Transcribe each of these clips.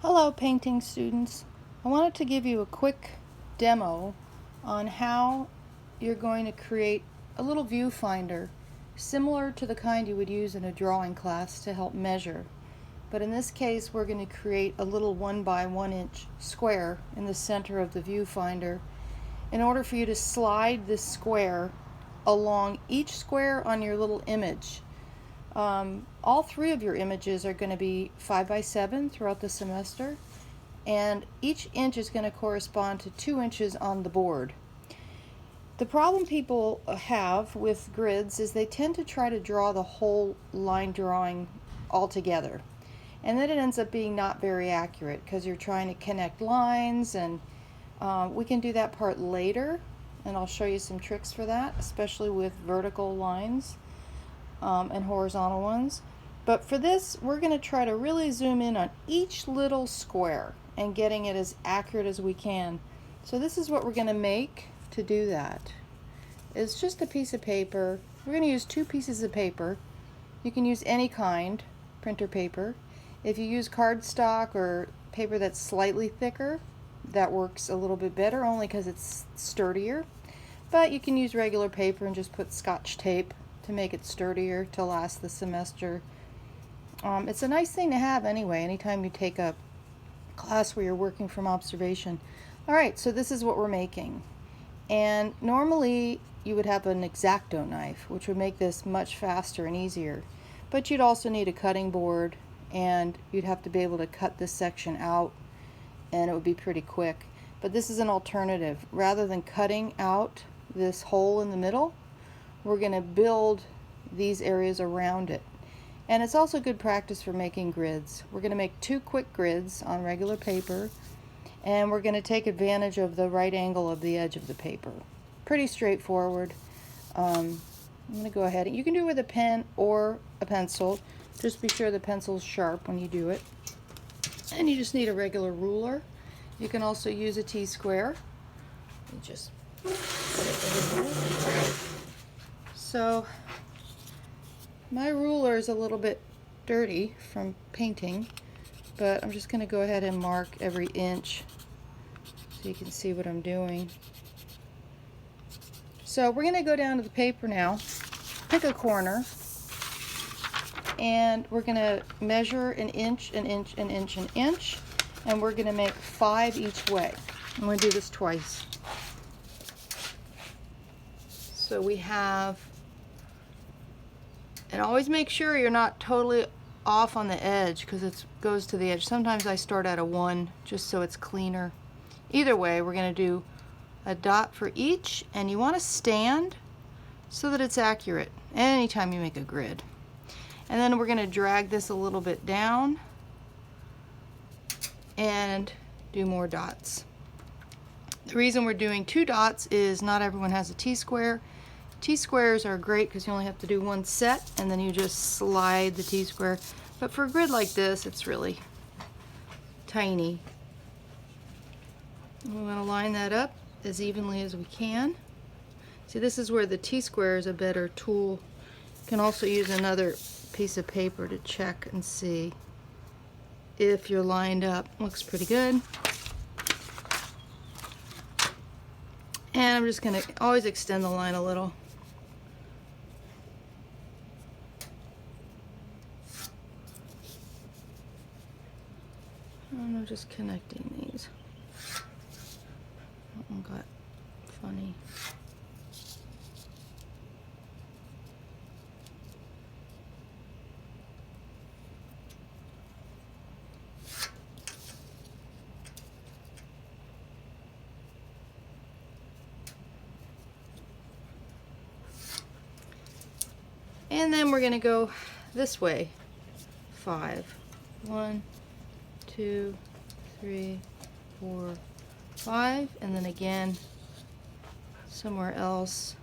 Hello painting students. I wanted to give you a quick demo on how you're going to create a little viewfinder similar to the kind you would use in a drawing class to help measure. But in this case we're going to create a little 1 by 1 inch square in the center of the viewfinder in order for you to slide this square along each square on your little image. All three of your images are going to be 5 by 7 throughout the semester, and each inch is going to correspond to 2 inches on the board. The problem people have with grids is they tend to try to draw the whole line drawing all together, and then it ends up being not very accurate because you're trying to connect lines, and we can do that part later, and I'll show you some tricks for that, especially with vertical lines and horizontal ones. But for this, we're going to try to really zoom in on each little square and getting it as accurate as we can. So this is what we're going to make to do that. It's just a piece of paper. We're going to use 2 pieces of paper. You can use any kind, printer paper. If you use cardstock or paper that's slightly thicker, that works a little bit better only because it's sturdier. But you can use regular paper and just put Scotch tape to make it sturdier to last the semester. It's a nice thing to have anyway, anytime you take a class where you're working from observation. Alright, so this is what we're making. And normally you would have an X-Acto knife, which would make this much faster and easier. But you'd also need a cutting board, and you'd have to be able to cut this section out, and it would be pretty quick. But this is an alternative. Rather than cutting out this hole in the middle, we're going to build these areas around it. And it's also good practice for making grids. We're going to make 2 quick grids on regular paper, and we're going to take advantage of the right angle of the edge of the paper. Pretty straightforward. I'm going to go ahead. You can do it with a pen or a pencil. Just be sure the pencil's sharp when you do it. And you just need a regular ruler. You can also use a T-square. You just put it over here. So my ruler is a little bit dirty from painting, but I'm just going to go ahead and mark every inch so you can see what I'm doing. So we're going to go down to the paper now, pick a corner, and we're going to measure an inch, an inch, an inch, an inch, and we're going to make 5 each way. I'm going to do this twice. So we have, and always make sure you're not totally off on the edge because it goes to the edge. Sometimes I start at a 1 just so it's cleaner. Either way, we're going to do a dot for each, and you want to stand so that it's accurate anytime you make a grid. And then we're going to drag this a little bit down and do more dots. The reason we're doing 2 dots is not everyone has a T-square. T-squares are great because you only have to do 1 set and then you just slide the T-square. But for a grid like this, it's really tiny. We want to line that up as evenly as we can. See, this is where the T-square is a better tool. You can also use another piece of paper to check and see if you're lined up. Looks pretty good. And I'm just going to always extend the line a little. And I'm just connecting these. That one got funny. And then we're going to go this way. 5. 1, 2, 3, 4, 5. And then again somewhere else.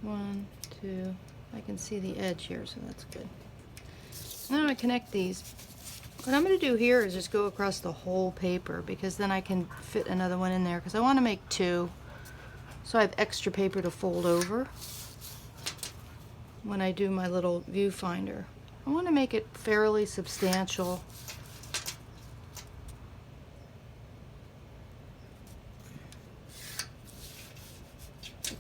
1, 2. I can see the edge here, so that's good. Now I'm going to connect these. What I'm going to do here is just go across the whole paper because then I can fit another one in there because I want to make 2. So I have extra paper to fold over when I do my little viewfinder. I want to make it fairly substantial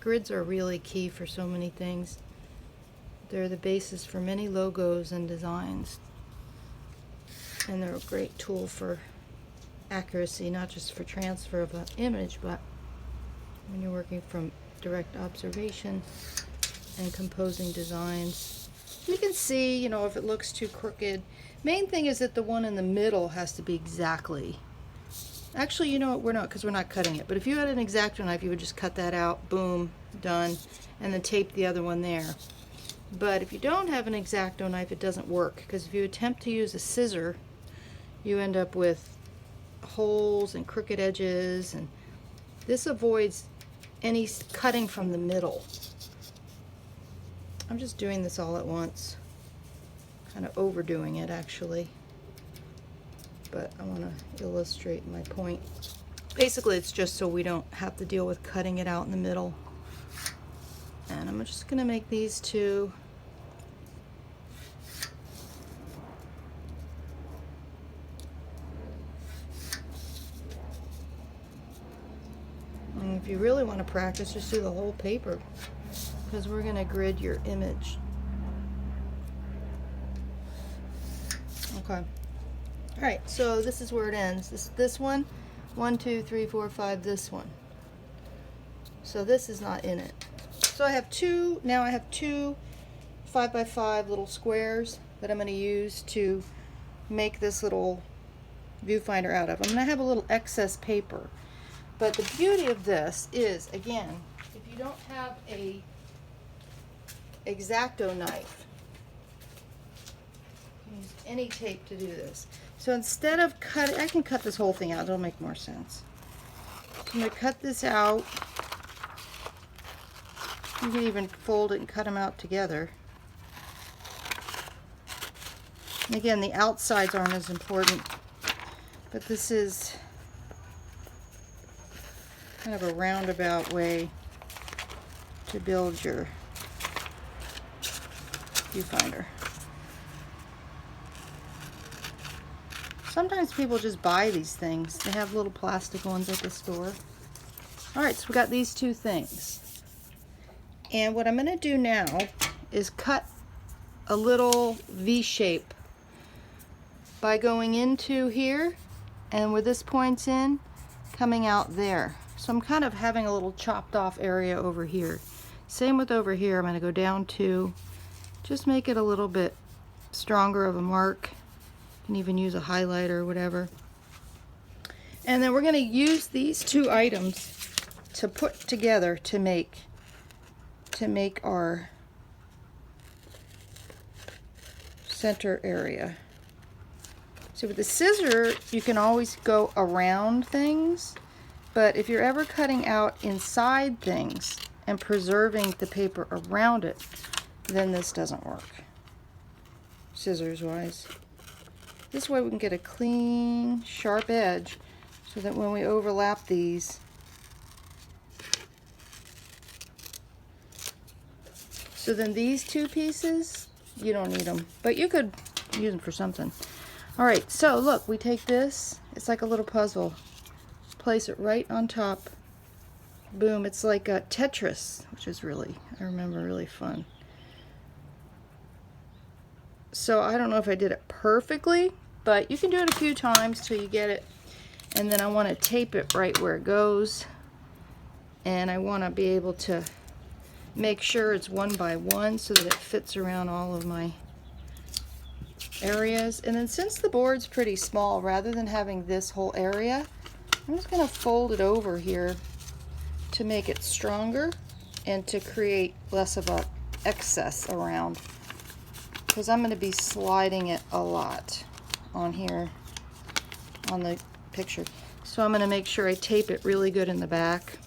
Grids are really key for so many things. They're the basis for many logos and designs. And they're a great tool for accuracy, not just for transfer of an image, but when you're working from direct observation and composing designs. You can see, you know, if it looks too crooked. Main thing is that the one in the middle has to be exactly. Actually, you know what, we're not, because we're not cutting it. But if you had an X-Acto knife, you would just cut that out, boom, done, and then tape the other one there. But if you don't have an X-Acto knife, it doesn't work, because if you attempt to use a scissor, you end up with holes and crooked edges, and this avoids any cutting from the middle. I'm just doing this all at once, kind of overdoing it actually, but I want to illustrate my point. Basically, it's just so we don't have to deal with cutting it out in the middle. And I'm just going to make these two. And if you really want to practice, just do the whole paper, because we're going to grid your image. Okay. Alright, so this is where it ends. This one, 1, 2, 3, 4, 5, this one. So this is not in it. So I have two, now I have two 5x5 little squares that I'm going to use to make this little viewfinder out of. I'm going to have a little excess paper. But the beauty of this is, again, if you don't have a X-Acto knife, you can use any tape to do this. So instead of cutting, I can cut this whole thing out, it'll make more sense. So I'm going to cut this out. You can even fold it and cut them out together. And again, the outsides aren't as important, but this is kind of a roundabout way to build your viewfinder. Sometimes people just buy these things. They have little plastic ones at the store. Alright, so we got these two things. And what I'm going to do now is cut a little V shape by going into here, and where this points in, coming out there. So I'm kind of having a little chopped off area over here. Same with over here. I'm going to go down to, just make it a little bit stronger of a mark. You can even use a highlighter or whatever. And then we're going to use these two items to put together to make our center area. So with the scissor, you can always go around things, but if you're ever cutting out inside things and preserving the paper around it, then this doesn't work, scissors wise. This way we can get a clean, sharp edge so that when we overlap these, so then these two pieces, you don't need them, but you could use them for something. Alright, so look, we take this, it's like a little puzzle. Place it right on top. Boom, it's like a Tetris, which is really, I remember, really fun. So I don't know if I did it perfectly, but you can do it a few times till you get it. And then I want to tape it right where it goes. And I want to be able to make sure it's one by one so that it fits around all of my areas. And then since the board's pretty small, rather than having this whole area, I'm just going to fold it over here to make it stronger and to create less of a excess around, because I'm going to be sliding it a lot on here on the picture. So I'm going to make sure I tape it really good in the back.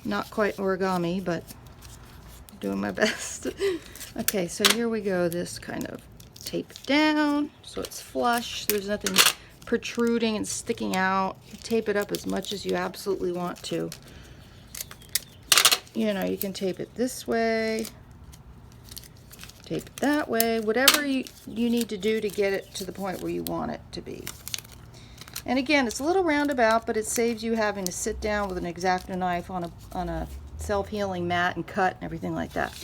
Not quite origami, but doing my best. Okay, so here we go. This kind of tape it down so it's flush. There's nothing protruding and sticking out. Tape it up as much as you absolutely want to. You know, you can tape it this way, tape it that way, whatever you need to do to get it to the point where you want it to be. And again, it's a little roundabout, but it saves you having to sit down with an X-Acto knife on a self-healing mat and cut and everything like that.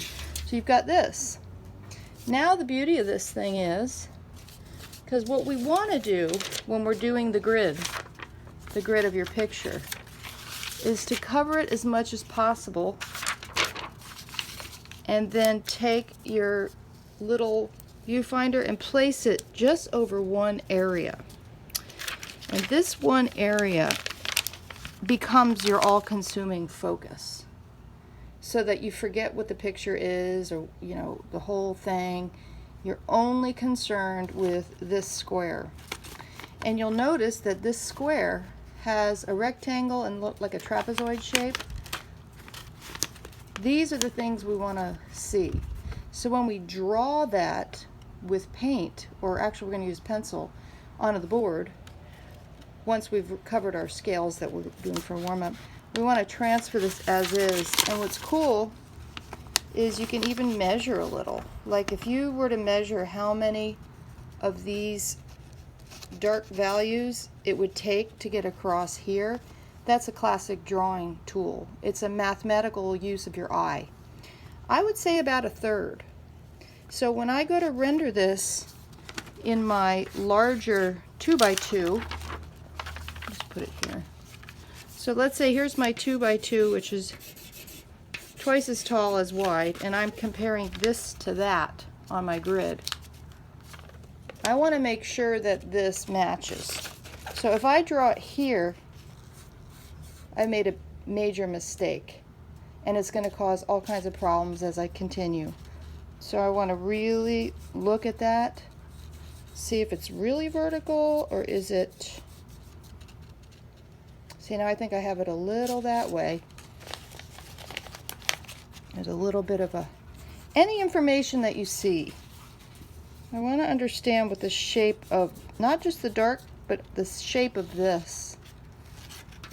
So you've got this. Now the beauty of this thing is, because what we want to do when we're doing the grid of your picture, is to cover it as much as possible and then take your little viewfinder and place it just over one area. And this one area becomes your all-consuming focus, so that you forget what the picture is, or you know, the whole thing. You're only concerned with this square. And you'll notice that this square has a rectangle and look like a trapezoid shape. These are the things we want to see. So when we draw that with paint, or actually we're going to use pencil, onto the board, once we've covered our scales that we're doing for warm-up, we want to transfer this as is. And what's cool is you can even measure a little. Like if you were to measure how many of these dark values it would take to get across here, that's a classic drawing tool. It's a mathematical use of your eye. I would say about a third. So when I go to render this in my larger 2x2, just put it here. So let's say here's my 2x2, which is twice as tall as wide, and I'm comparing this to that on my grid. I want to make sure that this matches. So if I draw it here, I made a major mistake, and it's going to cause all kinds of problems as I continue. So I want to really look at that, see if it's really vertical, or is it... See, now I think I have it a little that way. There's a little bit of a... Any information that you see, I want to understand what the shape of, not just the dark, but the shape of this.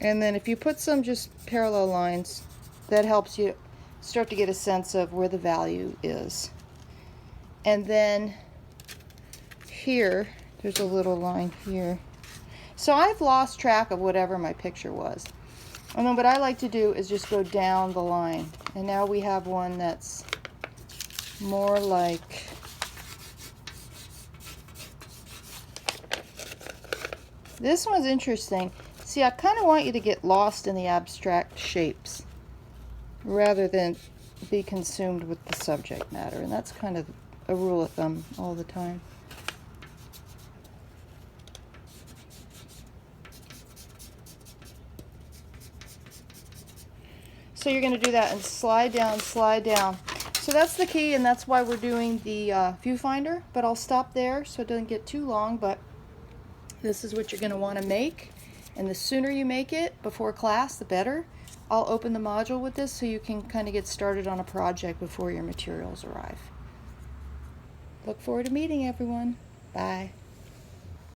And then if you put some just parallel lines, that helps you start to get a sense of where the value is. And then here, there's a little line here. So I've lost track of whatever my picture was. And then what I like to do is just go down the line. And now we have one that's more like... This one's interesting. See, I kind of want you to get lost in the abstract shapes rather than be consumed with the subject matter. And that's kind of a rule of thumb all the time. So you're going to do that and slide down, slide down. So that's the key, and that's why we're doing the viewfinder. But I'll stop there so it doesn't get too long. But this is what you're going to want to make. And the sooner you make it before class, the better. I'll open the module with this so you can kind of get started on a project before your materials arrive. Look forward to meeting everyone. Bye.